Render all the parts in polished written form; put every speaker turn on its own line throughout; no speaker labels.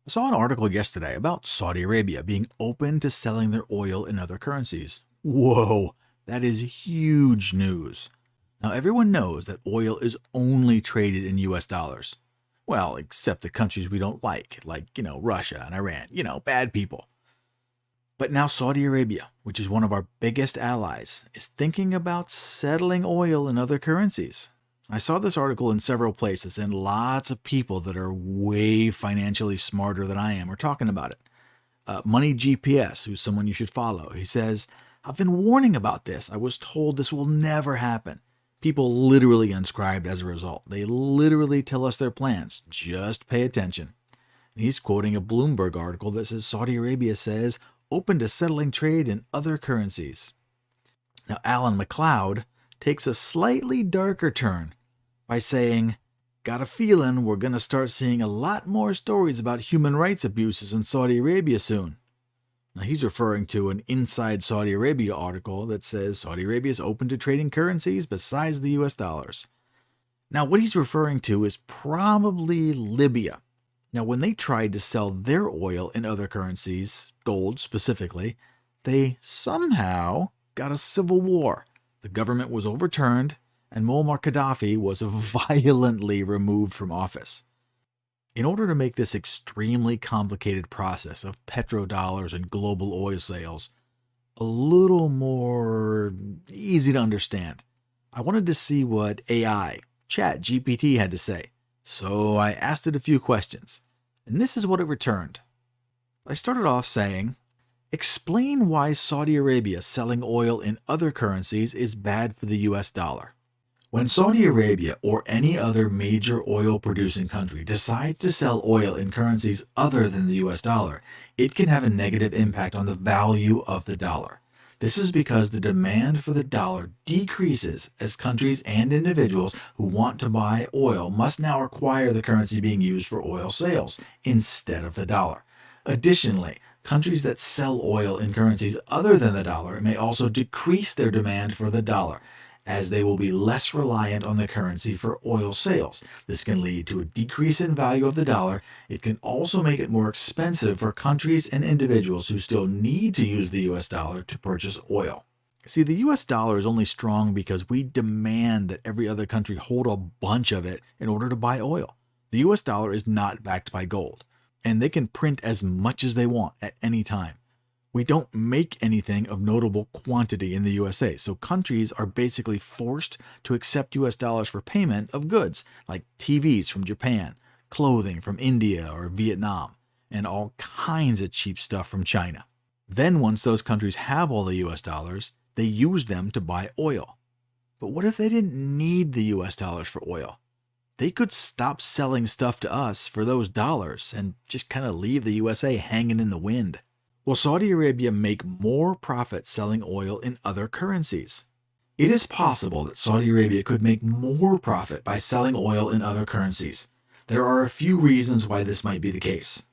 I saw an article yesterday about Saudi Arabia being open to selling their oil in other currencies. Whoa, that is huge news. Now, everyone knows that oil is only traded in US dollars. Well, except the countries we don't like, Russia and Iran, bad people. But now Saudi Arabia, which is one of our biggest allies, is thinking about settling oil in other currencies. I saw this article in several places, and lots of people that are way financially smarter than I am are talking about it. Money GPS, who's someone you should follow, he says, I've been warning about this. I was told this will never happen. People literally unscribed as a result. They literally tell us their plans. Just pay attention. And he's quoting a Bloomberg article that says Saudi Arabia says open to settling trade in other currencies. Now, Alan McLeod takes a slightly darker turn by saying, got a feeling we're going to start seeing a lot more stories about human rights abuses in Saudi Arabia soon. Now, he's referring to an Inside Saudi Arabia article that says Saudi Arabia is open to trading currencies besides the US dollars. Now, what he's referring to is probably Libya. Now, when they tried to sell their oil in other currencies, gold specifically, they somehow got a civil war. The government was overturned, and Muammar Gaddafi was violently removed from office. In order to make this extremely complicated process of petrodollars and global oil sales a little more easy to understand, I wanted to see what AI, ChatGPT, had to say. So I asked it a few questions, and this is what it returned. I started off saying, explain why Saudi Arabia selling oil in other currencies is bad for the US dollar. When Saudi Arabia or any other major oil-producing country decides to sell oil in currencies other than the US dollar, it can have a negative impact on the value of the dollar. This is because the demand for the dollar decreases as countries and individuals who want to buy oil must now acquire the currency being used for oil sales instead of the dollar. Additionally, countries that sell oil in currencies other than the dollar may also decrease their demand for the dollar, as they will be less reliant on the currency for oil sales. This can lead to a decrease in value of the dollar. It can also make it more expensive for countries and individuals who still need to use the US dollar to purchase oil. See, the US dollar is only strong because we demand that every other country hold a bunch of it in order to buy oil. The US dollar is not backed by gold, and they can print as much as they want at any time. We don't make anything of notable quantity in the USA, so countries are basically forced to accept US dollars for payment of goods like TVs from Japan, clothing from India or Vietnam, and all kinds of cheap stuff from China. Then once those countries have all the US dollars, they use them to buy oil. But what if they didn't need the US dollars for oil? They could stop selling stuff to us for those dollars and just kind of leave the USA hanging in the wind. Will Saudi Arabia make more profit selling oil in other currencies? It is possible that Saudi Arabia could make more profit by selling oil in other currencies. There are a few reasons why this might be the case.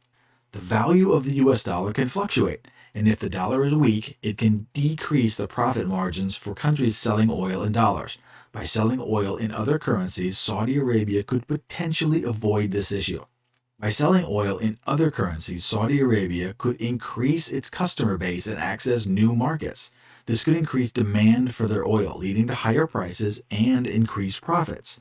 The value of the US dollar can fluctuate, and if the dollar is weak, it can decrease the profit margins for countries selling oil in dollars. By selling oil in other currencies, Saudi Arabia could potentially avoid this issue. By selling oil in other currencies, Saudi Arabia could increase its customer base and access new markets. This could increase demand for their oil, leading to higher prices and increased profits.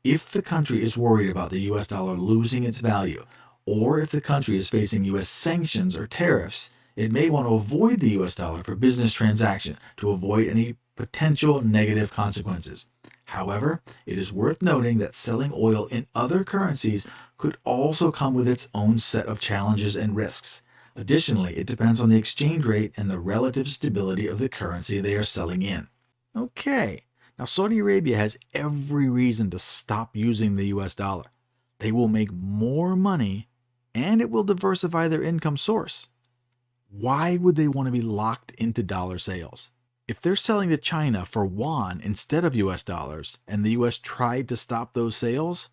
If the country is worried about the US dollar losing its value, or if the country is facing US sanctions or tariffs, it may want to avoid the US dollar for business transaction to avoid any potential negative consequences. However, it is worth noting that selling oil in other currencies could also come with its own set of challenges and risks. Additionally, it depends on the exchange rate and the relative stability of the currency they are selling in. Okay, now Saudi Arabia has every reason to stop using the US dollar. They will make more money, and it will diversify their income source. Why would they want to be locked into dollar sales? If they're selling to China for yuan instead of US dollars, and the US tried to stop those sales,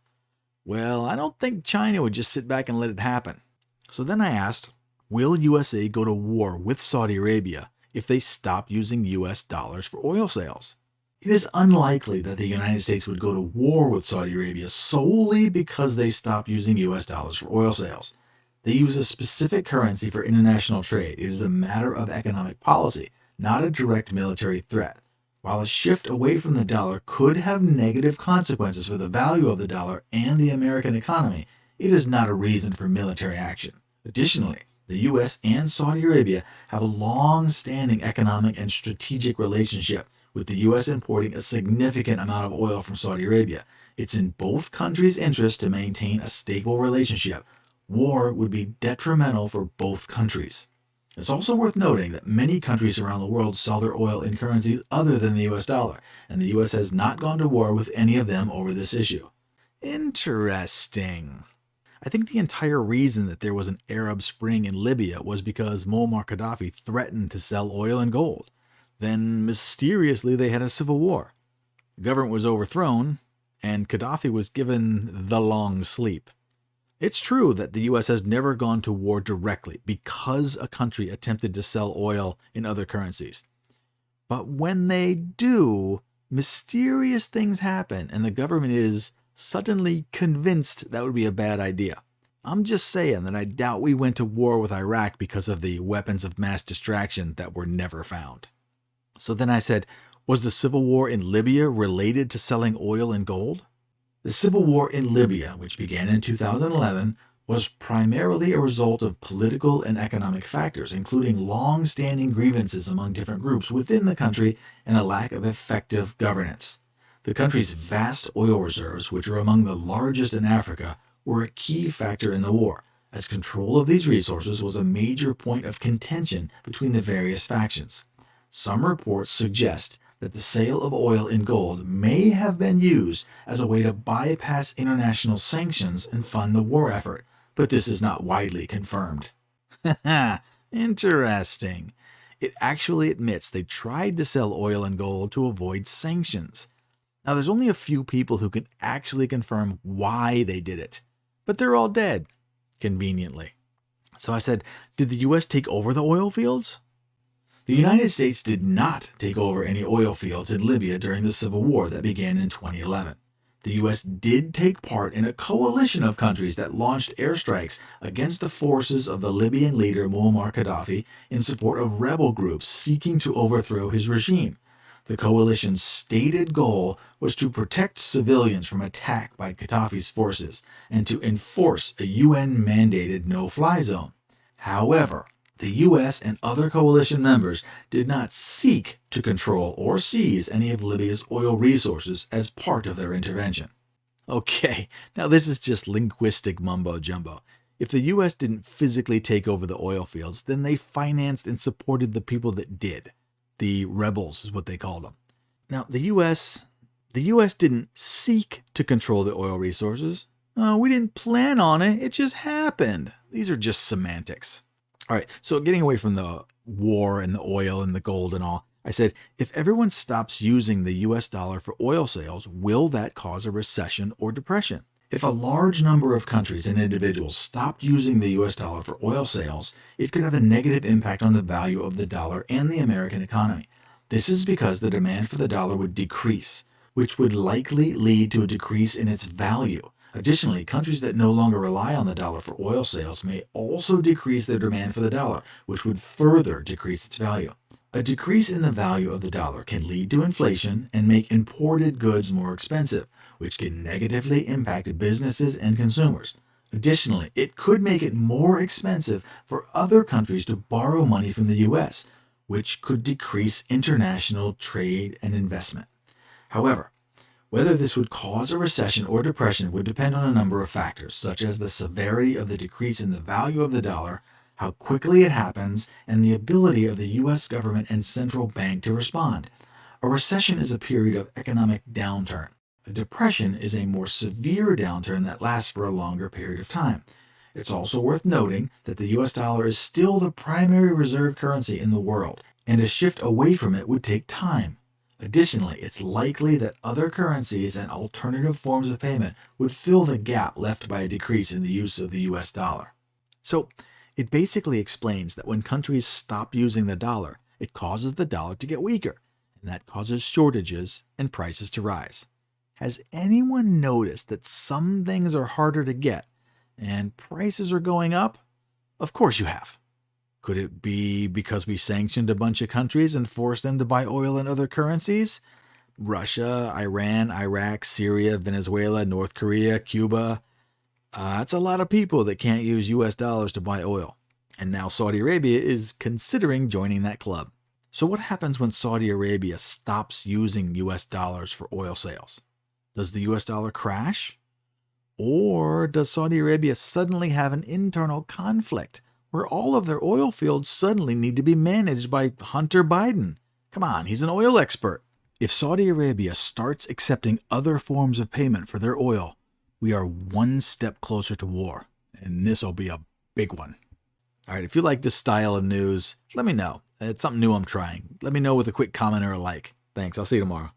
well, I don't think China would just sit back and let it happen. So then I asked, will USA go to war with Saudi Arabia if they stop using US dollars for oil sales? It is unlikely that the United States would go to war with Saudi Arabia solely because they stop using US dollars for oil sales. They use a specific currency for international trade. It is a matter of economic policy, not a direct military threat. While a shift away from the dollar could have negative consequences for the value of the dollar and the American economy, it is not a reason for military action. Additionally, the U.S. and Saudi Arabia have a long-standing economic and strategic relationship, with the U.S. importing a significant amount of oil from Saudi Arabia. It's in both countries' interest to maintain a stable relationship. War would be detrimental for both countries. It's also worth noting that many countries around the world sell their oil in currencies other than the US dollar, and the US has not gone to war with any of them over this issue. Interesting. I think the entire reason that there was an Arab Spring in Libya was because Muammar Gaddafi threatened to sell oil and gold. Then, mysteriously, they had a civil war. The government was overthrown, and Gaddafi was given the long sleep. It's true that the U.S. has never gone to war directly because a country attempted to sell oil in other currencies. But when they do, mysterious things happen, and the government is suddenly convinced that would be a bad idea. I'm just saying that I doubt we went to war with Iraq because of the weapons of mass destruction that were never found. So then I said, was the civil war in Libya related to selling oil and gold? The civil war in Libya, which began in 2011, was primarily a result of political and economic factors, including long-standing grievances among different groups within the country and a lack of effective governance. The country's vast oil reserves, which are among the largest in Africa, were a key factor in the war, as control of these resources was a major point of contention between the various factions. Some reports suggest that the sale of oil and gold may have been used as a way to bypass international sanctions and fund the war effort, but this is not widely confirmed. Interesting. It actually admits they tried to sell oil and gold to avoid sanctions. Now, there's only a few people who can actually confirm why they did it, but they're all dead, conveniently. So I said, did the U.S. take over the oil fields? The United States did not take over any oil fields in Libya during the civil war that began in 2011. The U.S. did take part in a coalition of countries that launched airstrikes against the forces of the Libyan leader Muammar Gaddafi in support of rebel groups seeking to overthrow his regime. The coalition's stated goal was to protect civilians from attack by Gaddafi's forces and to enforce a UN-mandated no-fly zone. However, the U.S. and other coalition members did not seek to control or seize any of Libya's oil resources as part of their intervention. Okay, now this is just linguistic mumbo-jumbo. If the U.S. didn't physically take over the oil fields, then they financed and supported the people that did. The rebels is what they called them. Now, the U.S. didn't seek to control the oil resources. We didn't plan on it. It just happened. These are just semantics. All right, so getting away from the war and the oil and the gold and all, I said, if everyone stops using the U.S. dollar for oil sales, will that cause a recession or depression? If a large number of countries and individuals stopped using the U.S. dollar for oil sales, it could have a negative impact on the value of the dollar and the American economy. This is because the demand for the dollar would decrease, which would likely lead to a decrease in its value. Additionally, countries that no longer rely on the dollar for oil sales may also decrease their demand for the dollar, which would further decrease its value. A decrease in the value of the dollar can lead to inflation and make imported goods more expensive, which can negatively impact businesses and consumers. Additionally, it could make it more expensive for other countries to borrow money from the U.S., which could decrease international trade and investment. However, whether this would cause a recession or depression would depend on a number of factors, such as the severity of the decrease in the value of the dollar, how quickly it happens, and the ability of the U.S. government and central bank to respond. A recession is a period of economic downturn. A depression is a more severe downturn that lasts for a longer period of time. It's also worth noting that the U.S. dollar is still the primary reserve currency in the world, and a shift away from it would take time. Additionally, it's likely that other currencies and alternative forms of payment would fill the gap left by a decrease in the use of the US dollar. So, it basically explains that when countries stop using the dollar, it causes the dollar to get weaker, and that causes shortages and prices to rise. Has anyone noticed that some things are harder to get, and prices are going up? Of course you have. Could it be because we sanctioned a bunch of countries and forced them to buy oil in other currencies? Russia, Iran, Iraq, Syria, Venezuela, North Korea, Cuba. That's a lot of people that can't use US dollars to buy oil. And now Saudi Arabia is considering joining that club. So what happens when Saudi Arabia stops using US dollars for oil sales? Does the US dollar crash? Or does Saudi Arabia suddenly have an internal conflict where all of their oil fields suddenly need to be managed by Hunter Biden? Come on, he's an oil expert. If Saudi Arabia starts accepting other forms of payment for their oil, we are one step closer to war, and this will be a big one. All right, if you like this style of news, let me know. It's something new I'm trying. Let me know with a quick comment or a like. Thanks, I'll see you tomorrow.